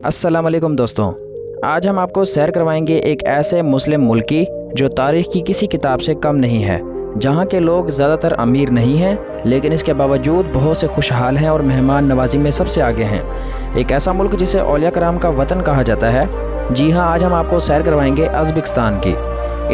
अस्सलाम वालेकुम दोस्तों, आज हम आपको सैर करवाएंगे एक ऐसे मुस्लिम मुल्क की जो तारीख़ की किसी किताब से कम नहीं है, जहाँ के लोग ज़्यादातर अमीर नहीं हैं लेकिन इसके बावजूद बहुत से खुशहाल हैं और मेहमान नवाजी में सबसे आगे हैं। एक ऐसा मुल्क जिसे औलिया कराम का वतन कहा जाता है। जी हाँ, आज हम आपको सैर करवाएंगे अज़्बेकिस्तान की।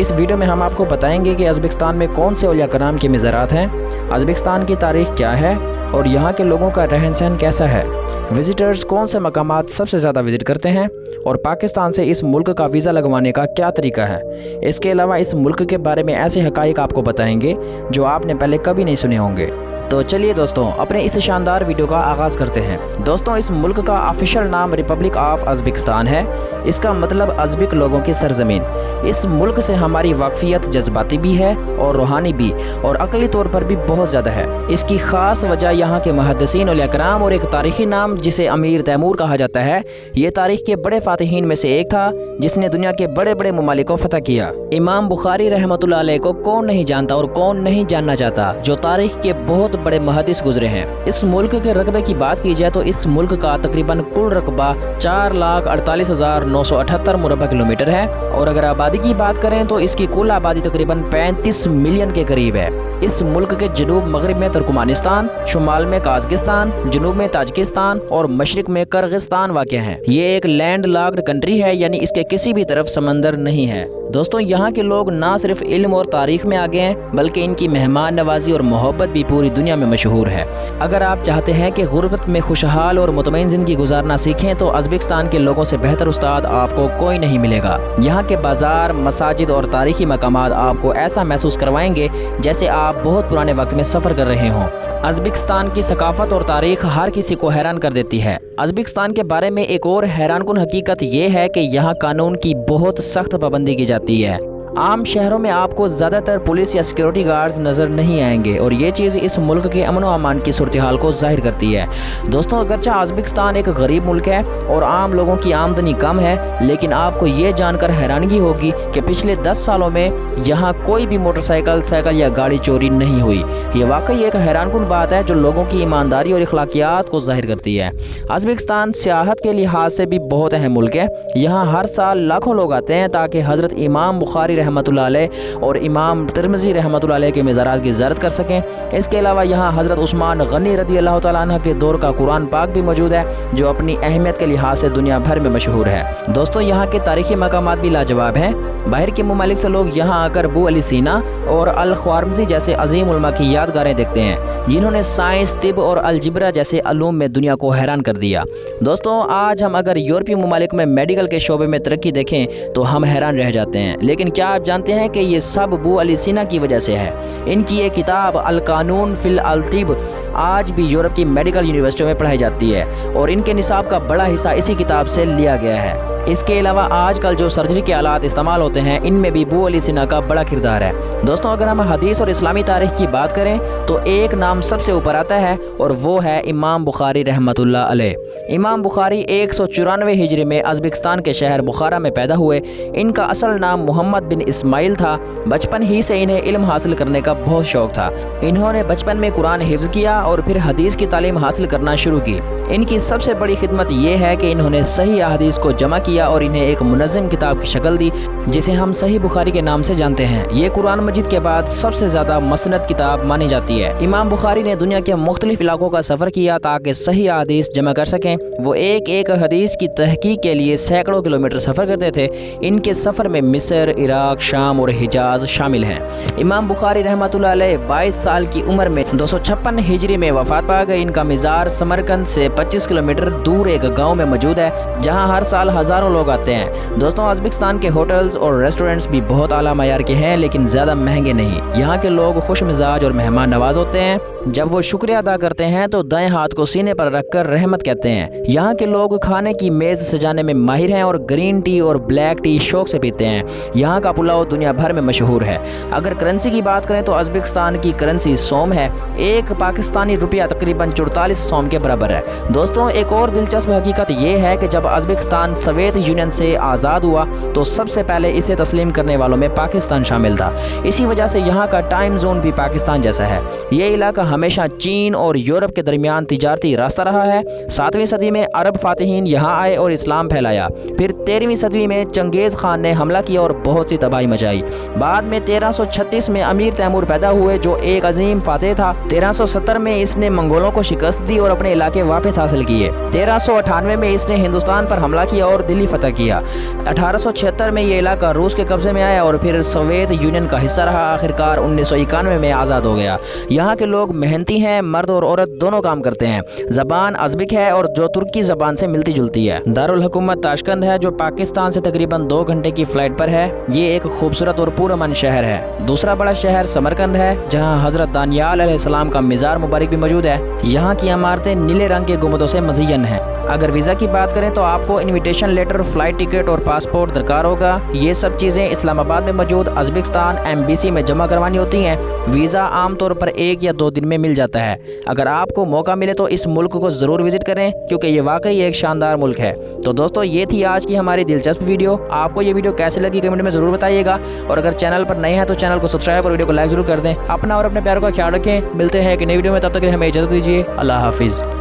इस वीडियो में हम आपको बताएंगे कि अज़्बेकिस्तान में कौन से औलिया कराम के मज़ारात हैं, अज़्बेकिस्तान की तारीख़ क्या है और यहाँ के लोगों का रहन सहन कैसा है, विज़िटर्स कौन से मकामात सबसे ज़्यादा विज़िट करते हैं और पाकिस्तान से इस मुल्क का वीज़ा लगवाने का क्या तरीका है। इसके अलावा इस मुल्क के बारे में ऐसे हक़ाइक़ आपको बताएंगे जो आपने पहले कभी नहीं सुने होंगे। तो चलिए दोस्तों, अपने इस शानदार वीडियो का आगाज़ करते हैं। दोस्तों, इस मुल्क का ऑफिशियल नाम रिपब्लिक ऑफ अज़्बेकिस्तान है। इसका मतलब अज़्बक लोगों की सरज़मीन। इस मुल्क से हमारी वाक़फ़ियत जज्बाती भी है और रूहानी भी और अक़ली तौर पर भी बहुत ज़्यादा है। इसकी ख़ास वजह यहाँ के मुहद्दिसीन औलिया कराम और एक तारीख़ी नाम जिसे अमीर तैमूर कहा जाता है। ये तारीख़ के बड़े फ़ातिहीन में से एक था जिसने दुनिया के बड़े बड़े ममालिक को फ़तह किया। इमाम बुखारी रहमतुल्लाह अलैह को कौन नहीं जानता और कौन नहीं जानना चाहता, जो तारीख़ के बहुत बड़े मुहद्दिस गुजरे हैं। इस मुल्क के रकबे की बात की जाए तो इस मुल्क का तकरीबन कुल रकबा 4,48,978 मुरबा किलोमीटर है और अगर आबादी की बात करें तो इसकी कुल आबादी तकरीबन 35 मिलियन के करीब है। इस मुल्क के जनूब मगरिब में तुर्कमानिस्तान, शुमाल में काज़किस्तान, जनूब में ताजिकिस्तान और मशरिक में किर्गिस्तान वाक़ हैं। ये एक लैंड लॉक्ड कंट्री है, यानी इसके किसी भी तरफ समंदर नहीं है। दोस्तों, यहाँ के लोग ना सिर्फ इल्म और तारीख़ में आगे हैं बल्कि इनकी मेहमान नवाजी और मोहब्बत भी पूरी दुनिया में मशहूर है। अगर आप चाहते हैं कि गुर्बत में खुशहाल और मुतमईन ज़िंदगी गुजारना सीखें तो अज़्बेकिस्तान के लोगों से बेहतर उस्ताद आपको कोई नहीं मिलेगा। यहाँ के बाज़ार, मसाजिद और तारीख़ी मकामात आपको ऐसा महसूस करवाएंगे जैसे आप बहुत पुराने वक्त में सफ़र कर रहे हों। अज़्बेकिस्तान की सकाफ़त और तारीख़ हर किसी को हैरान कर देती है। अज़्बेकिस्तान के बारे में एक और हैरानकुन हकीकत ये है कि यहाँ कानून की बहुत सख्त पाबंदी की जाती है। आम शहरों में आपको ज़्यादातर पुलिस या सिक्योरिटी गार्ड्स नज़र नहीं आएंगे और ये चीज़ इस मुल्क के अमन व अमान की सूरत हाल को ज़ाहिर करती है। दोस्तों, अगरचे अज़्बेकिस्तान एक गरीब मुल्क है और आम लोगों की आमदनी कम है, लेकिन आपको ये जानकर हैरानगी होगी कि पिछले 10 सालों में यहाँ कोई भी मोटरसाइकिल, साइकिल या गाड़ी चोरी नहीं हुई। ये वाकई एक हैरानकुन बात है जो लोगों की ईमानदारी और अखलाकियात को ज़ाहिर करती है। अज़्बेकिस्तान सियाहत के लिहाज से भी बहुत अहम मुल्क है। यहाँ हर साल लाखों लोग आते हैं ताकि हज़रत इमाम बुखारी रहमतुल्लाह अलैह और इमाम तिर्मिज़ी रहमतुल्लाह अलैह के मज़ारात की ज़ियारत कर सकें। इसके अलावा यहाँ हज़रत उस्मान गनी रज़ी अल्लाह तआला अन्हु के दौर का कुरान पाक भी मौजूद है जो अपनी अहमियत के लिहाज से दुनिया भर में मशहूर है। दोस्तों, यहाँ के तारीख़ी मकामात भी लाजवाब हैं। बाहर के ममालिक से लोग यहाँ आकर अबू अली सीना और अल ख्वारिज़मी जैसे अजीम उलमा की यादगारें देखते हैं जिन्होंने साइंस, तिब और अलजिब्रा जैसे अलूम में दुनिया को हैरान कर दिया। दोस्तों, आज हम अगर यूरोपीय ममालिक में मेडिकल के शोबे में तरक्की देखें तो हम हैरान रह जाते हैं, लेकिन क्या आप जानते हैं कि ये सब अबू अली सीना की वजह से है। इनकी ये किताब अल कानून फिल अल तिब आज भी यूरोप की मेडिकल यूनिवर्सिटियों में पढ़ाई जाती है और इनके निसाब का बड़ा हिस्सा इसी किताब से लिया गया है। इसके अलावा आजकल जो सर्जरी के आलात इस्तेमाल होते हैं इनमें भी अबू अली सीना का बड़ा किरदार है। दोस्तों, अगर हम हदीस और इस्लामी तारीख़ की बात करें तो एक नाम सबसे ऊपर आता है और वो है इमाम बुखारी रहमतुल्लाह अलैह। इमाम बुखारी 194 हिजरी में अज़्बेकिस्तान के शहर बुखारा में पैदा हुए। इनका असल नाम मोहम्मद बिन इस्माइल था। बचपन ही से इन्हें इल्म हासिल करने का बहुत शौक़ था। इन्होंने बचपन में कुरान हिफ्ज़ किया और फिर हदीस की तालीम हासिल करना शुरू की। इनकी सबसे बड़ी खिदमत ये है कि इन्होंने सही अहादीस को जमा किया और इन्हें एक मुनज़्ज़म किताब की शक्ल दी जिसे हम सही बुखारी के नाम से जानते हैं। ये कुरान मजीद के बाद सबसे ज़्यादा मसनद किताब मानी जाती है। इमाम बुखारी ने दुनिया के मुख्तलिफ इलाकों का सफ़र किया ताकि सही अहादीस जमा कर सकें। वो एक एक हदीस की तहकीक के लिए सैकड़ों किलोमीटर सफ़र करते थे। इनके सफ़र में मिस्र, इराक, शाम और हिजाज शामिल हैं। इमाम बुखारी रहमतुल्लाह अलैह 22 साल की उम्र में 256 हिजरी में वफ़ात पा गए। इनका मज़ार समरकंद से 25 किलोमीटर दूर एक गाँव में मौजूद है जहाँ हर साल हज़ारों लोग आते हैं। दोस्तों, अज़्बेकिस्तान के होटल्स और रेस्टोरेंट्स भी बहुत आला मयार के हैं लेकिन ज़्यादा महंगे नहीं। यहाँ के लोग खुश मिजाज और मेहमान नवाज होते हैं। जब वो शुक्रिया अदा करते हैं तो दाएं हाथ को सीने पर रखकर रहमत कहते हैं। यहाँ के लोग खाने की मेज़ सजाने में माहिर हैं और ग्रीन टी और ब्लैक टी शौक से पीते हैं। यहाँ का पुलाव दुनिया भर में मशहूर है। अगर करेंसी की बात करें तो अज़्बेकिस्तान की करेंसी सोम है। एक पाकिस्तानी रुपया तकरीबन 44 सोम के बराबर है। दोस्तों, एक और दिलचस्प हकीकत ये है कि जब अज़्बेकिस्तान सवेद सोवियत यूनियन से आज़ाद हुआ तो सबसे पहले इसे तस्लीम करने वालों में पाकिस्तान शामिल था। इसी वजह से यहाँ का टाइम जोन भी पाकिस्तान जैसा है। ये इलाका हमेशा चीन और यूरोप के दरमियान तिजारती रास्ता रहा है। 7वीं सदी में अरब फातिहीन यहाँ आए और इस्लाम फैलाया। फिर 13वीं सदी में चंगेज़ खान ने हमला किया और बहुत सी तबाही मचाई। बाद में 1336 में अमीर तैमूर पैदा हुए जो एक अजीम फातेह था। 1370 में इसने मंगोलों को शिकस्त दी और अपने इलाके वापस हासिल किए। 1398 में इसने हिंदुस्तान पर हमला किया और दिल्ली फतह किया। 1876 में ये इलाका रूस के कब्जे में आया और फिर सोवियत यूनियन का हिस्सा रहा। आखिरकार 1991 में आज़ाद हो गया। यहाँ के लोग मेहनती हैं, मर्द और औरत दोनों काम करते हैं। ज़बान अज़बिक है और जो तुर्की ज़बान से मिलती जुलती है। दारुल हुकूमत ताशकंद है जो पाकिस्तान से तकरीबन 2 घंटे की फ़्लाइट पर है। ये एक खूबसूरत और पुरअमन शहर है। दूसरा बड़ा शहर समरकंद है जहाँ हज़रत दानियाल अलैहिस्सलाम का मज़ार मुबारक भी मौजूद है। यहाँ की इमारतें नीले रंग के गुंबदों से मज़य्यन हैं। अगर वीज़ा की बात करें तो आपको इनविटेशन लेटर, फ़्लाइट टिकट और पासपोर्ट दरकार होगा। ये सब चीज़ें इस्लामाबाद में मौजूद उज़्बेकिस्तान एम्बेसी में जमा करवानी होती हैं। वीज़ा आमतौर पर 1 या 2 दिन में मिल जाता है। अगर आपको मौका मिले तो इस मुल्क को ज़रूर विज़िट करें क्योंकि ये वाकई एक शानदार मुल्क है। तो दोस्तों, ये थी आज की हमारी दिलचस्प वीडियो। आपको ये वीडियो कैसी लगी कमेंट में ज़रूर बताइएगा और अगर चैनल पर नए हैं तो चैनल को सब्सक्राइब और वीडियो को लाइक ज़रूर कर दें। अपना और अपने प्यारों का ख्याल रखें। मिलते हैं एक नई वीडियो में, तब तक के लिए हमें इजाज़त दीजिए। अल्लाह हाफिज़।